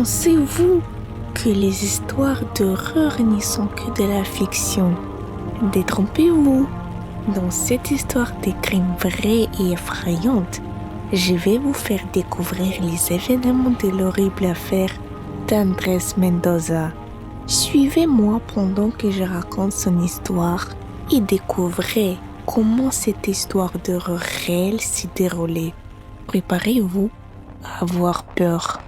Pensez-vous que les histoires d'horreur n'y sont que de la fiction? Détrompez-vous. Dans cette histoire de crimes vrais et effrayantes, je vais vous faire découvrir les événements de l'horrible affaire d'Andrés Mendoza. Suivez-moi pendant que je raconte son histoire et découvrez comment cette histoire d'horreur réelle s'est déroulée. Préparez-vous à avoir peur.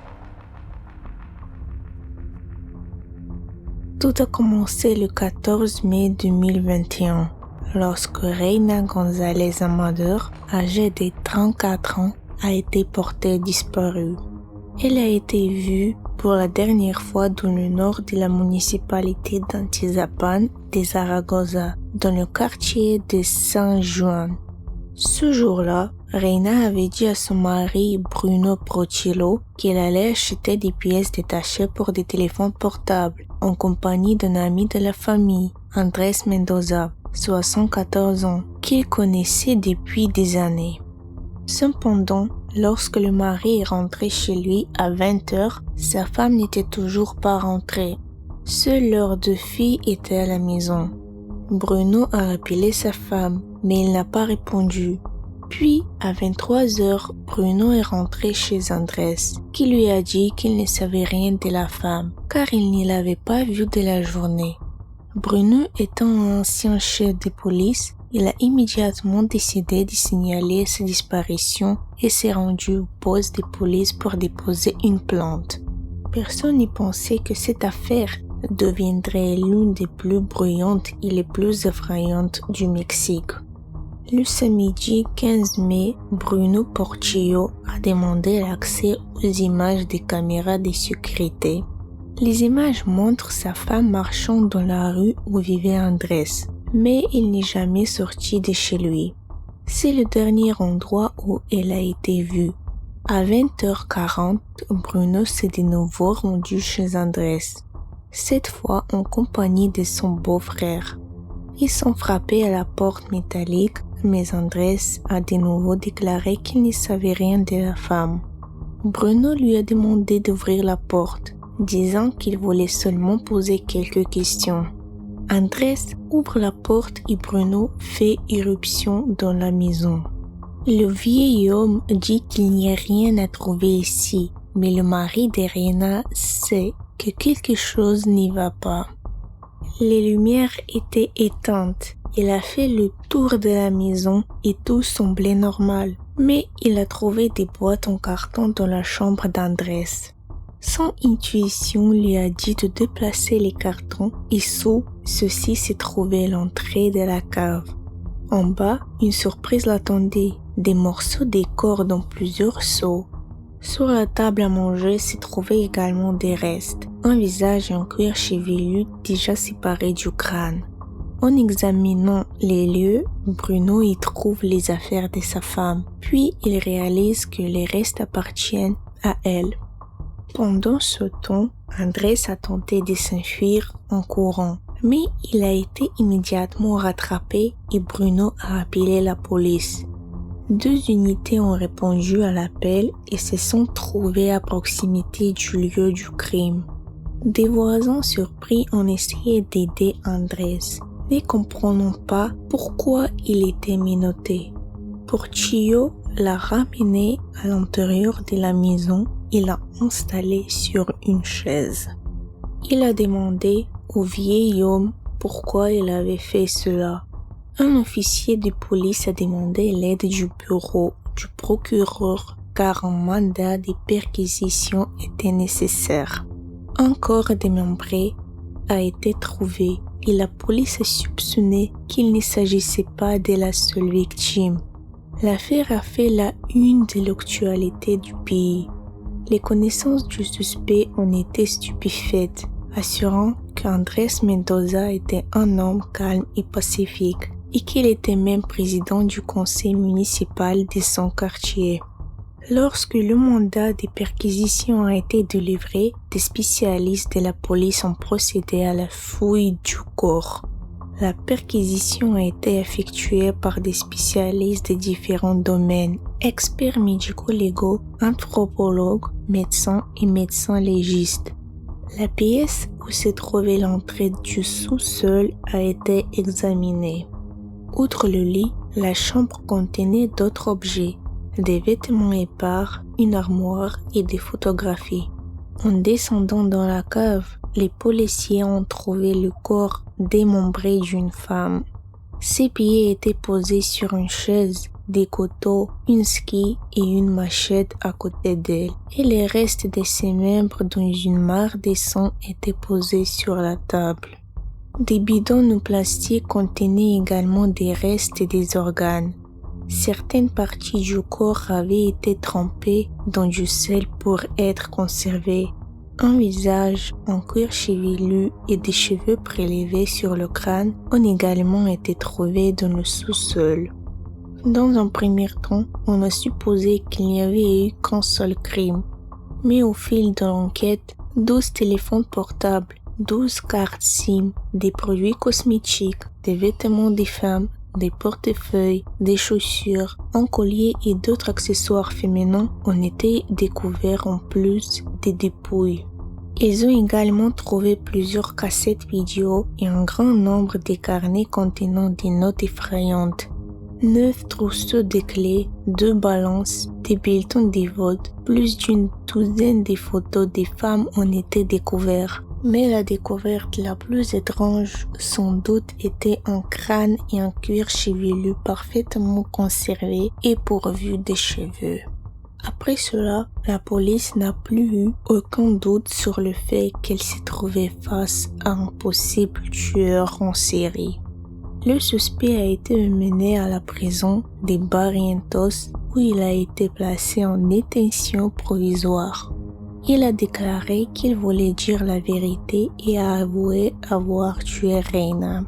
Tout a commencé le 14 mai 2021, lorsque Reina González Amador, âgée de 34 ans, a été portée disparue. Elle a été vue pour la dernière fois dans le nord de la municipalité d'Antizapan de Zaragoza, dans le quartier de San Juan. Ce jour-là, Reina avait dit à son mari Bruno Prochillo qu'elle allait acheter des pièces détachées pour des téléphones portables en compagnie d'un ami de la famille, Andrés Mendoza, 74 ans, qu'il connaissait depuis des années. Cependant, lorsque le mari est rentré chez lui à 20h, sa femme n'était toujours pas rentrée. Seule leurs deux filles étaient à la maison. Bruno a appelé sa femme, mais il n'a pas répondu. Puis, à 23h, Bruno est rentré chez Andrés, qui lui a dit qu'il ne savait rien de la femme, car il ne l'avait pas vue de la journée. Bruno étant un ancien chef de police, il a immédiatement décidé de signaler sa disparition et s'est rendu au poste de police pour déposer une plainte. Personne n'y pensait que cette affaire deviendrait l'une des plus bruyantes et les plus effrayantes du Mexique. Le samedi 15 mai, Bruno Porchillo a demandé l'accès aux images des caméras de sécurité. Les images montrent sa femme marchant dans la rue où vivait Andrés, mais il n'est jamais sorti de chez lui. C'est le dernier endroit où elle a été vue. À 20h40, Bruno s'est de nouveau rendu chez Andrés, cette fois en compagnie de son beau-frère. Ils sont frappés à la porte métallique, mais Andrés a de nouveau déclaré qu'il ne savait rien de la femme. Bruno lui a demandé d'ouvrir la porte, disant qu'il voulait seulement poser quelques questions. Andrés ouvre la porte et Bruno fait irruption dans la maison. Le vieil homme dit qu'il n'y a rien à trouver ici, mais le mari de Reina sait que quelque chose n'y va pas. Les lumières étaient éteintes. Il a fait le tour de la maison et tout semblait normal, mais il a trouvé des boîtes en carton dans la chambre d'Andrés. Son intuition lui a dit de déplacer les cartons et sous ceux-ci se trouvait l'entrée de la cave. En bas, une surprise l'attendait, des morceaux de corps dans plusieurs seaux. Sur la table à manger se trouvaient également des restes, un visage en cuir chevelu déjà séparé du crâne. En examinant les lieux, Bruno y trouve les affaires de sa femme, puis il réalise que les restes appartiennent à elle. Pendant ce temps, Andrés a tenté de s'enfuir en courant, mais il a été immédiatement rattrapé et Bruno a appelé la police. 2 unités ont répondu à l'appel et se sont trouvées à proximité du lieu du crime. Des voisins surpris ont essayé d'aider Andrés, ne comprenant pas pourquoi il était menotté. Porchillo l'a ramené à l'intérieur de la maison et l'a installé sur une chaise. Il a demandé au vieil homme pourquoi il avait fait cela. Un officier de police a demandé l'aide du bureau du procureur car un mandat de perquisition était nécessaire. Un corps démembré a été trouvé et la police a soupçonné qu'il ne s'agissait pas de la seule victime. L'affaire a fait la une de l'actualité du pays. Les connaissances du suspect ont été stupéfaites, assurant qu'Andrés Mendoza était un homme calme et pacifique et qu'il était même président du conseil municipal de son quartier. Lorsque le mandat de perquisition a été délivré, des spécialistes de la police ont procédé à la fouille du corps. La perquisition a été effectuée par des spécialistes de différents domaines experts médico-légaux, anthropologues, médecins et médecins légistes. La pièce où se trouvait l'entrée du sous-sol a été examinée. Outre le lit, la chambre contenait d'autres objets, des vêtements épars, une armoire et des photographies. En descendant dans la cave, les policiers ont trouvé le corps démembré d'une femme. Ses pieds étaient posés sur une chaise, des couteaux, une scie et une machette à côté d'elle, et les restes de ses membres dans une mare de sang étaient posés sur la table. Des bidons en plastique contenaient également des restes et des organes. Certaines parties du corps avaient été trempées dans du sel pour être conservées. Un visage, un cuir chevelu et des cheveux prélevés sur le crâne ont également été trouvés dans le sous-sol. Dans un premier temps, on a supposé qu'il n'y avait eu qu'un seul crime. Mais au fil de l'enquête, 12 téléphones portables, 12 cartes SIM, des produits cosmétiques, des vêtements des femmes, des portefeuilles, des chaussures, un collier et d'autres accessoires féminins ont été découverts en plus des dépouilles. Ils ont également trouvé plusieurs cassettes vidéo et un grand nombre de carnets contenant des notes effrayantes. 9 trousseaux de clés, 2 balances, des bulletins de vote, plus d'une douzaine de photos des femmes ont été découvertes. Mais la découverte la plus étrange, sans doute, était un crâne et un cuir chevelu parfaitement conservés et pourvus de cheveux. Après cela, la police n'a plus eu aucun doute sur le fait qu'elle se trouvait face à un possible tueur en série. Le suspect a été mené à la prison de Barrientos où il a été placé en détention provisoire. Il a déclaré qu'il voulait dire la vérité et a avoué avoir tué Reina.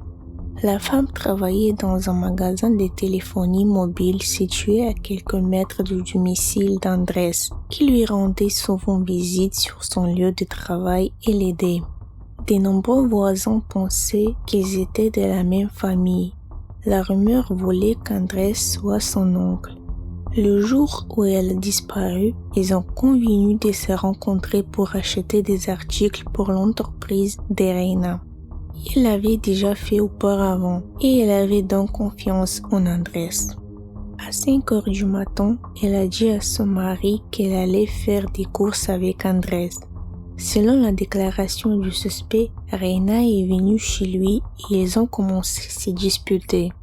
La femme travaillait dans un magasin de téléphonie mobile situé à quelques mètres du domicile d'Andrés, qui lui rendait souvent visite sur son lieu de travail et l'aidait. De nombreux voisins pensaient qu'ils étaient de la même famille. La rumeur voulait qu'Andrés soit son oncle. Le jour où elle a disparu, ils ont convenu de se rencontrer pour acheter des articles pour l'entreprise de Reina. Il l'avait déjà fait auparavant et elle avait donc confiance en Andrés. À 5 heures du matin, elle a dit à son mari qu'elle allait faire des courses avec Andrés. Selon la déclaration du suspect, Reina est venue chez lui et ils ont commencé à se disputer.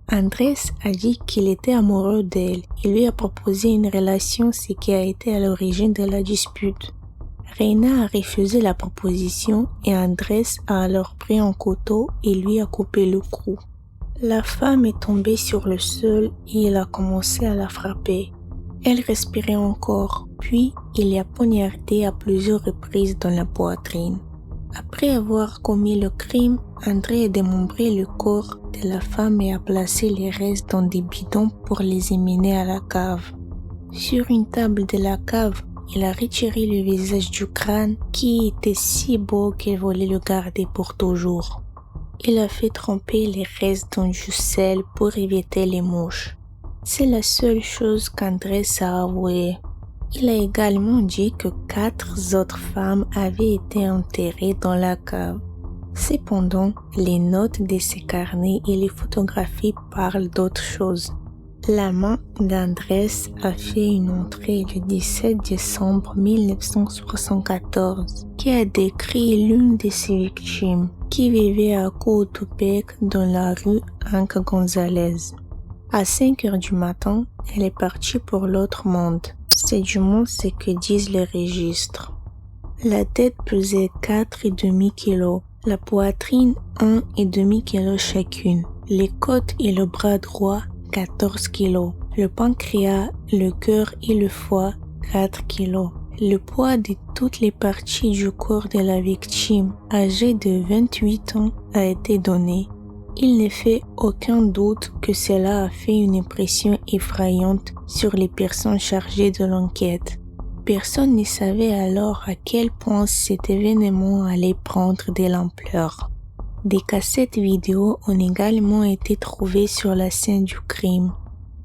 Andrés a dit qu'il était amoureux d'elle et lui a proposé une relation, ce qui a été à l'origine de la dispute. Reina a refusé la proposition et Andrés a alors pris un couteau et lui a coupé le cou. La femme est tombée sur le sol et il a commencé à la frapper. Elle respirait encore, puis il l'a poignardée à plusieurs reprises dans la poitrine. Après avoir commis le crime, André a démembré le corps de la femme et a placé les restes dans des bidons pour les éminer à la cave. Sur une table de la cave, il a retiré le visage du crâne qui était si beau qu'elle voulait le garder pour toujours. Il a fait tremper les restes dans du sel pour éviter les mouches. C'est la seule chose qu'Andrés a avouée. Il a également dit que 4 autres femmes avaient été enterrées dans la cave. Cependant, les notes de ces carnets et les photographies parlent d'autre chose. La main d'Andrés a fait une entrée le 17 décembre 1974 qui a décrit l'une de ses victimes qui vivait à Coatepec dans la rue Anca González. À 5 heures du matin, elle est partie pour l'autre monde. C'est du moins ce que disent les registres. La tête pesait 4,5 kg, la poitrine 1,5 kg chacune, les côtes et le bras droit 14 kg, le pancréas, le cœur et le foie 4 kg. Le poids de toutes les parties du corps de la victime, âgée de 28 ans, a été donné. Il ne fait aucun doute que cela a fait une impression effrayante sur les personnes chargées de l'enquête. Personne ne savait alors à quel point cet événement allait prendre de l'ampleur. Des cassettes vidéo ont également été trouvées sur la scène du crime.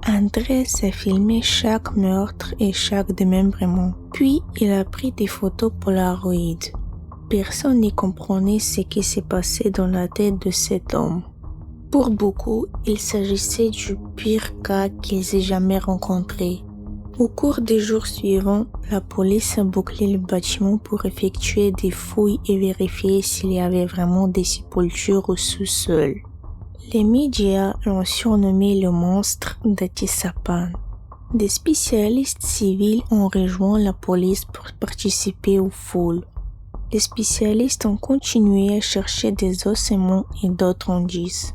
Andrés a filmé chaque meurtre et chaque démembrement, puis il a pris des photos Polaroid. Personne n'y comprenait ce qui s'est passé dans la tête de cet homme. Pour beaucoup, il s'agissait du pire cas qu'ils aient jamais rencontré. Au cours des jours suivants, la police a bouclé le bâtiment pour effectuer des fouilles et vérifier s'il y avait vraiment des sépultures au sous-sol. Les médias l'ont surnommé le monstre d'Atizapan. Des spécialistes civils ont rejoint la police pour participer aux fouilles. Les spécialistes ont continué à chercher des ossements et d'autres indices.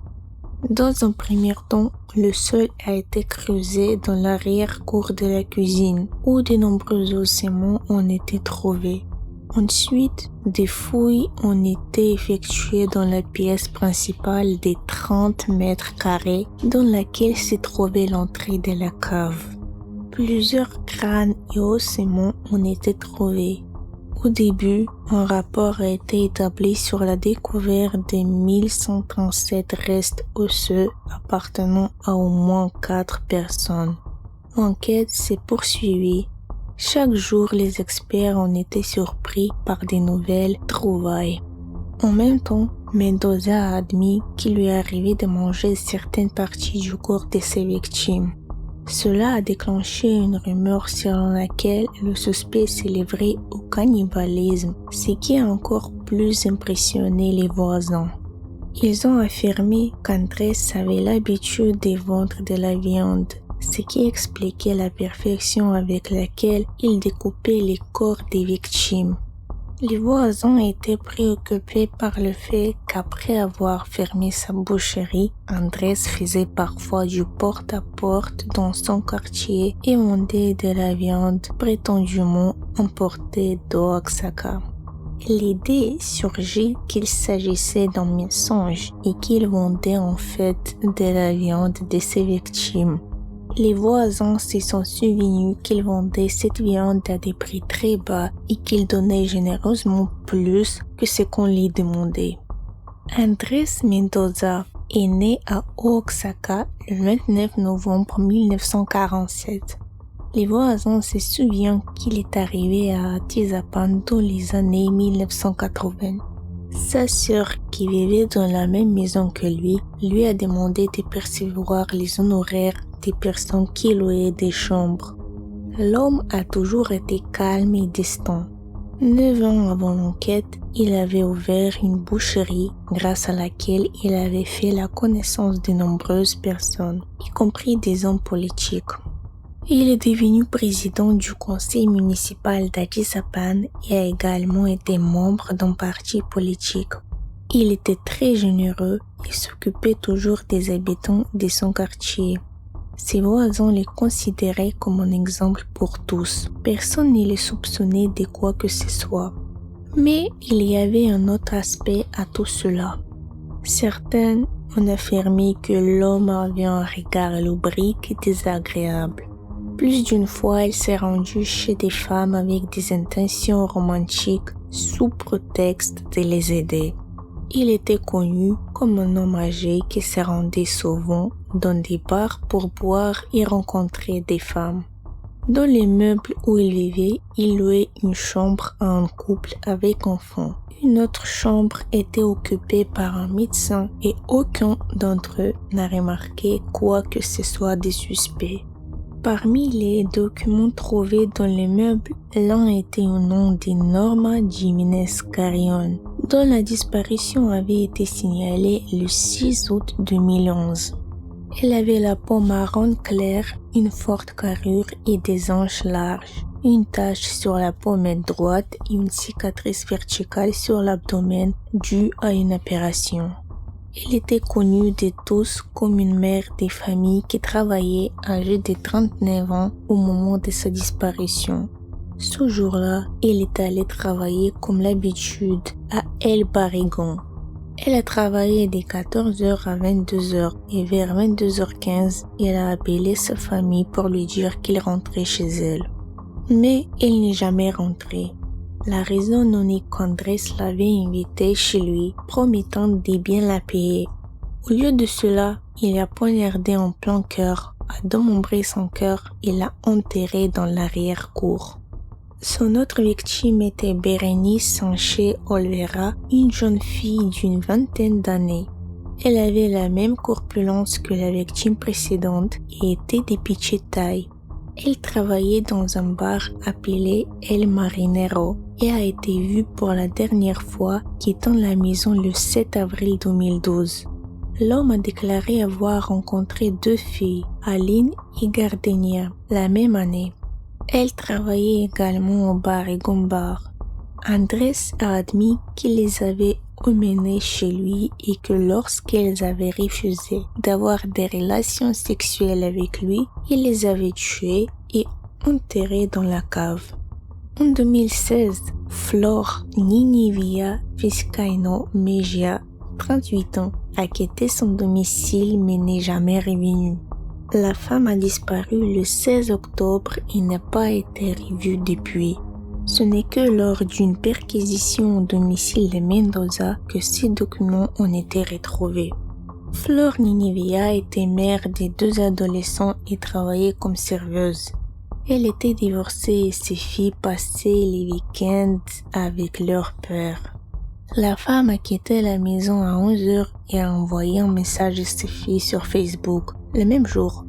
Dans un premier temps, le sol a été creusé dans l'arrière-cour de la cuisine, où de nombreux ossements ont été trouvés. Ensuite, des fouilles ont été effectuées dans la pièce principale des 30 mètres carrés dans laquelle se trouvait l'entrée de la cave. Plusieurs crânes et ossements ont été trouvés. Au début, un rapport a été établi sur la découverte de 1137 restes osseux appartenant à au moins 4 personnes. L'enquête s'est poursuivie. Chaque jour, les experts ont été surpris par de nouvelles trouvailles. En même temps, Mendoza a admis qu'il lui est arrivé de manger certaines parties du corps de ses victimes. Cela a déclenché une rumeur selon laquelle le suspect s'est livré au cannibalisme, ce qui a encore plus impressionné les voisins. Ils ont affirmé qu'Andrés avait l'habitude de vendre de la viande, ce qui expliquait la perfection avec laquelle il découpait les corps des victimes. Les voisins étaient préoccupés par le fait qu'après avoir fermé sa boucherie, Andrés faisait parfois du porte-à-porte dans son quartier et vendait de la viande prétendument importée d'Oaxaca. L'idée surgit qu'il s'agissait d'un mensonge et qu'il vendait en fait de la viande de ses victimes. Les voisins se sont souvenus qu'il vendait cette viande à des prix très bas et qu'il donnait généreusement plus que ce qu'on lui demandait. Andrés Mendoza est né à Oaxaca le 29 novembre 1947. Les voisins se souviennent qu'il est arrivé à Atizapan dans les années 1980. Sa sœur, qui vivait dans la même maison que lui a demandé de percevoir les honoraires des personnes qui louaient des chambres. L'homme a toujours été calme et distant. 9 ans avant l'enquête, il avait ouvert une boucherie grâce à laquelle il avait fait la connaissance de nombreuses personnes, y compris des hommes politiques. Il est devenu président du conseil municipal d'Atizapan et a également été membre d'un parti politique. Il était très généreux et s'occupait toujours des habitants de son quartier. Ses voisins le considéraient comme un exemple pour tous. Personne ne le soupçonnait de quoi que ce soit. Mais il y avait un autre aspect à tout cela. Certains ont affirmé que l'homme avait un regard lubrique et désagréable. Plus d'une fois, il s'est rendu chez des femmes avec des intentions romantiques sous prétexte de les aider. Il était connu comme un homme âgé qui se rendait souvent dans des bars pour boire et rencontrer des femmes. Dans les meubles où il vivait, il louait une chambre à un couple avec enfants. Une autre chambre était occupée par un médecin et aucun d'entre eux n'a remarqué quoi que ce soit de suspect. Parmi les documents trouvés dans les meubles, l'un était au nom de Norma Jiménez Carrion, dont la disparition avait été signalée le 6 août 2011. Elle avait la peau marron clair, une forte carrure et des hanches larges, une tache sur la pommette droite et une cicatrice verticale sur l'abdomen due à une opération. Elle était connue de tous comme une mère de famille qui travaillait âgée de 39 ans au moment de sa disparition. Ce jour-là, elle est allée travailler comme l'habitude à El Barrigón. Elle a travaillé de 14h à 22h et vers 22h15, elle a appelé sa famille pour lui dire qu'il rentrait chez elle. Mais elle n'est jamais rentrée. La raison non est qu'Andrés l'avait invitée chez lui, promettant de bien la payer. Au lieu de cela, il a poignardé en plein cœur, a démembré son cœur et l'a enterré dans l'arrière-cour. Son autre victime était Bérénice Sanché-Olvera, une jeune fille d'une vingtaine d'années. Elle avait la même corpulence que la victime précédente et était de petite taille. Elle travaillait dans un bar appelé El Marinero et a été vue pour la dernière fois quittant la maison le 7 avril 2012. L'homme a déclaré avoir rencontré deux filles, Aline et Gardenia, la même année. Elle travaillait également au bar Egon Bar. Andrés a admis qu'il les avait emmenées chez lui et que lorsqu'elles avaient refusé d'avoir des relations sexuelles avec lui, il les avait tuées et enterrées dans la cave. En 2016, Flor Ninivia Vizcaíno Mejia, 38 ans, a quitté son domicile mais n'est jamais revenue. La femme a disparu le 16 octobre et n'a pas été revue depuis. Ce n'est que lors d'une perquisition au domicile de Mendoza que ces documents ont été retrouvés. Flor Ninivia était mère de 2 adolescents et travaillait comme serveuse. Elle était divorcée et ses filles passaient les week-ends avec leur père. La femme a quitté la maison à 11h et a envoyé un message à ses filles sur Facebook le même jour.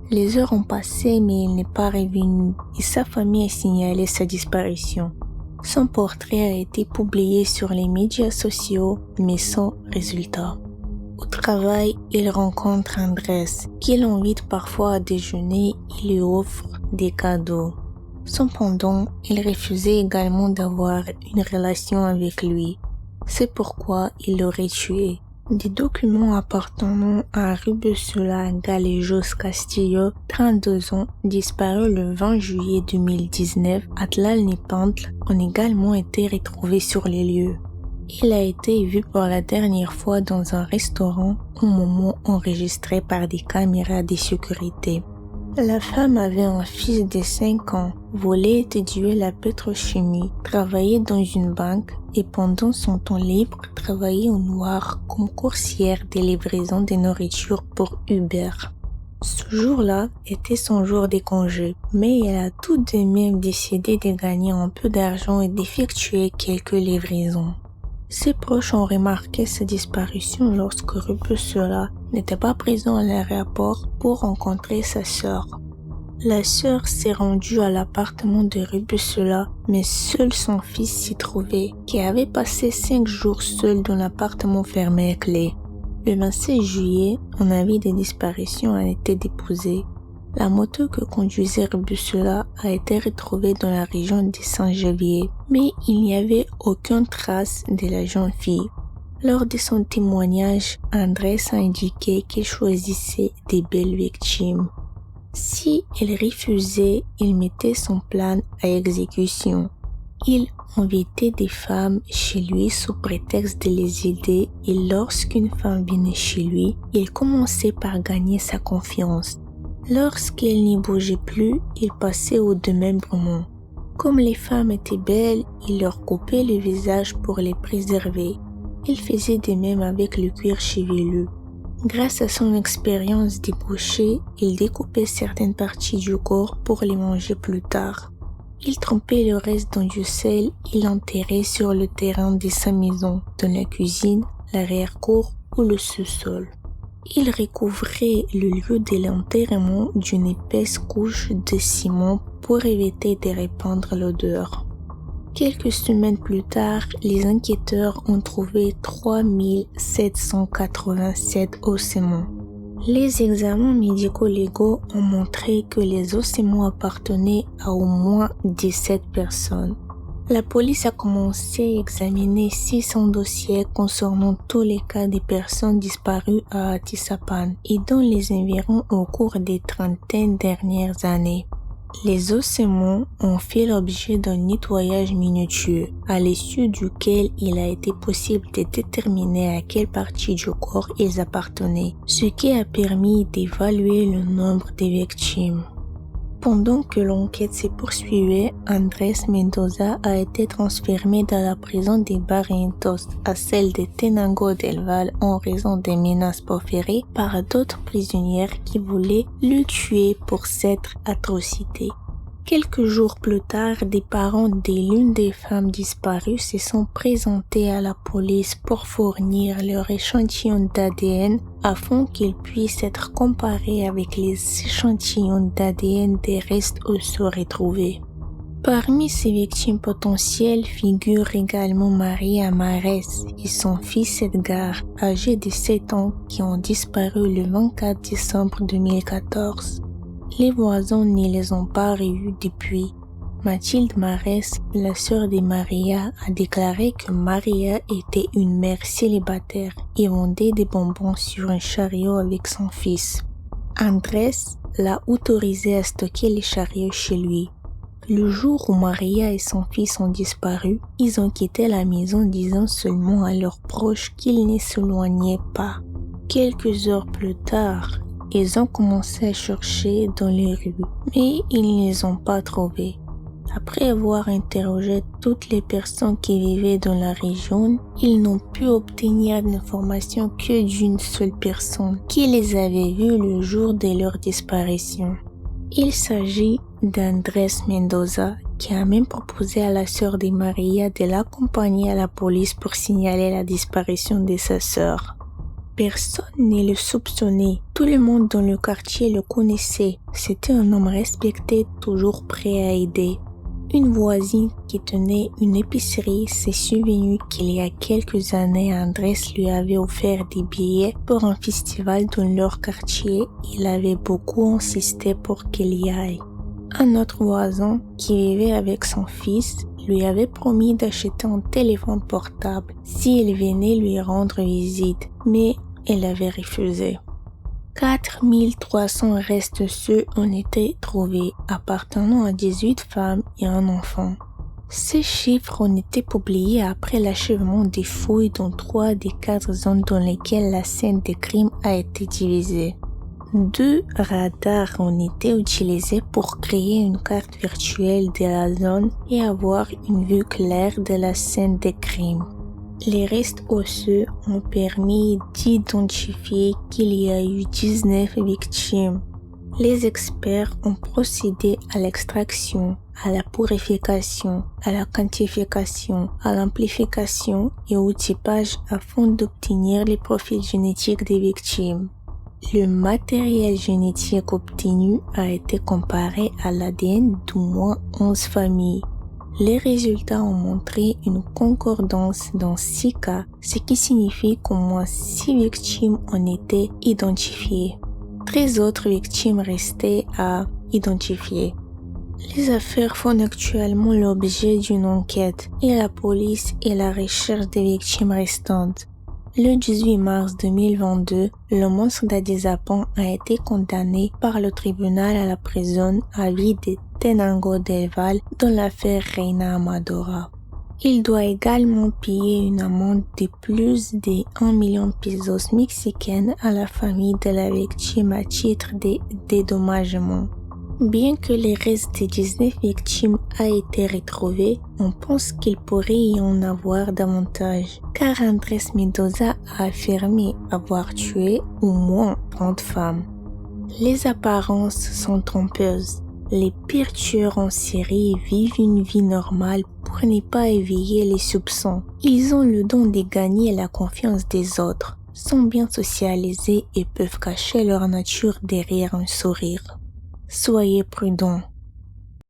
Les heures ont passé mais il n'est pas revenu et sa famille a signalé sa disparition. Son portrait a été publié sur les médias sociaux mais sans résultat. Au travail, il rencontre Andrés, qui l'invite parfois à déjeuner et lui offre des cadeaux. Cependant, il refusait également d'avoir une relation avec lui. C'est pourquoi il l'aurait tué. Des documents appartenant à Rubusula Galejos Castillo, 32 ans, disparu le 20 juillet 2019 à Tlalnepantla, ont également été retrouvés sur les lieux. Il a été vu pour la dernière fois dans un restaurant au moment enregistré par des caméras de sécurité. La femme avait un fils de 5 ans, volait et étudiait la pétrochimie, travaillait dans une banque et pendant son temps libre travaillait au noir comme coursière de livraison de nourriture pour Uber. Ce jour-là était son jour de congé, mais elle a tout de même décidé de gagner un peu d'argent et d'effectuer quelques livraisons. Ses proches ont remarqué sa disparition lorsque Rubusula n'était pas présent à l'aéroport pour rencontrer sa sœur. La sœur s'est rendue à l'appartement de Rubusula, mais seul son fils s'y trouvait, qui avait passé 5 jours seul dans l'appartement fermé à clé. Le 26 juillet, un avis de disparition a été déposé. La moto que conduisait Rubusula a été retrouvée dans la région de Saint-Javier, mais il n'y avait aucune trace de la jeune fille. Lors de son témoignage, Andrés a indiqué qu'il choisissait des belles victimes. Si elle refusait, il mettait son plan à exécution. Il invitait des femmes chez lui sous prétexte de les aider et lorsqu'une femme venait chez lui, il commençait par gagner sa confiance. Lorsqu'elle n'y bougeait plus, il passait au démembrement. Comme les femmes étaient belles, il leur coupait le visage pour les préserver. Il faisait de même avec le cuir chevelu. Grâce à son expérience de boucher, il découpait certaines parties du corps pour les manger plus tard. Il trempait le reste dans du sel et l'enterrait sur le terrain de sa maison, dans la cuisine, l'arrière-cour ou le sous-sol. Il recouvrait le lieu de l'enterrement d'une épaisse couche de ciment pour éviter de répandre l'odeur. Quelques semaines plus tard, les enquêteurs ont trouvé 3787 ossements. Les examens médico-légaux ont montré que les ossements appartenaient à au moins 17 personnes. La police a commencé à examiner 600 dossiers concernant tous les cas des personnes disparues à Atisapan et dans les environs au cours des 30 dernières années. Les ossements ont fait l'objet d'un nettoyage minutieux, à l'issue duquel il a été possible de déterminer à quelle partie du corps ils appartenaient, ce qui a permis d'évaluer le nombre de victimes. Pendant que l'enquête se poursuivait, Andrés Mendoza a été transféré de la prison de Barrientos à celle de Tenango del Val en raison des menaces proférées par d'autres prisonnières qui voulaient le tuer pour cette atrocité. Quelques jours plus tard, des parents de l'une des femmes disparues se sont présentés à la police pour fournir leur échantillon d'ADN afin qu'il puisse être comparé avec les échantillons d'ADN des restes osseux retrouvés. Parmi ces victimes potentielles figurent également María Marés et son fils Edgar, âgé de 7 ans, qui ont disparu le 24 décembre 2014. Les voisins ne les ont pas revus depuis. Mathilde Marés, la sœur de Maria, a déclaré que Maria était une mère célibataire et vendait des bonbons sur un chariot avec son fils. Andrés l'a autorisé à stocker les chariots chez lui. Le jour où Maria et son fils ont disparu, ils ont quitté la maison disant seulement à leurs proches qu'ils ne s'éloignaient pas. Quelques heures plus tard, ils ont commencé à chercher dans les rues, mais ils ne les ont pas trouvés. Après avoir interrogé toutes les personnes qui vivaient dans la région, ils n'ont pu obtenir d'informations que d'une seule personne qui les avait vus le jour de leur disparition. Il s'agit d'Andrés Mendoza, qui a même proposé à la sœur de Maria de l'accompagner à la police pour signaler la disparition de sa sœur. Personne ne le soupçonnait. Tout le monde dans le quartier le connaissait. C'était un homme respecté, toujours prêt à aider. Une voisine qui tenait une épicerie s'est souvenue qu'il y a quelques années, Andrés lui avait offert des billets pour un festival dans leur quartier. Il avait beaucoup insisté pour qu'il y aille. Un autre voisin qui vivait avec son fils lui avait promis d'acheter un téléphone portable s'il venait lui rendre visite, mais elle avait refusé. 4300 restes osseux ont été trouvés, appartenant à 18 femmes et un enfant. Ces chiffres ont été publiés après l'achèvement des fouilles dans 3 des 4 zones dans lesquelles la scène des crimes a été divisée. 2 radars ont été utilisés pour créer une carte virtuelle de la zone et avoir une vue claire de la scène des crimes. Les restes osseux ont permis d'identifier qu'il y a eu 19 victimes. Les experts ont procédé à l'extraction, à la purification, à la quantification, à l'amplification et au typage afin d'obtenir les profils génétiques des victimes. Le matériel génétique obtenu a été comparé à l'ADN d'au moins 11 familles. Les résultats ont montré une concordance dans 6 cas, ce qui signifie qu'au moins 6 victimes ont été identifiées. 13 autres victimes restaient à identifier. Les affaires font actuellement l'objet d'une enquête et la police est à la recherche des victimes restantes. Le 18 mars 2022, le monstre d'Atizapán a été condamné par le tribunal à la prison à vie de Tenango del Val dans l'affaire Reina Amadora. Il doit également payer une amende de plus de 1 million de pesos mexicaines à la famille de la victime à titre de dédommagement. Bien que les restes des 19 victimes aient été retrouvés, on pense qu'il pourrait y en avoir davantage, car Andrés Mendoza a affirmé avoir tué au moins 30 femmes. Les apparences sont trompeuses. Les pires tueurs en série vivent une vie normale pour ne pas éveiller les soupçons. Ils ont le don de gagner la confiance des autres, sont bien socialisés et peuvent cacher leur nature derrière un sourire. Soyez prudents.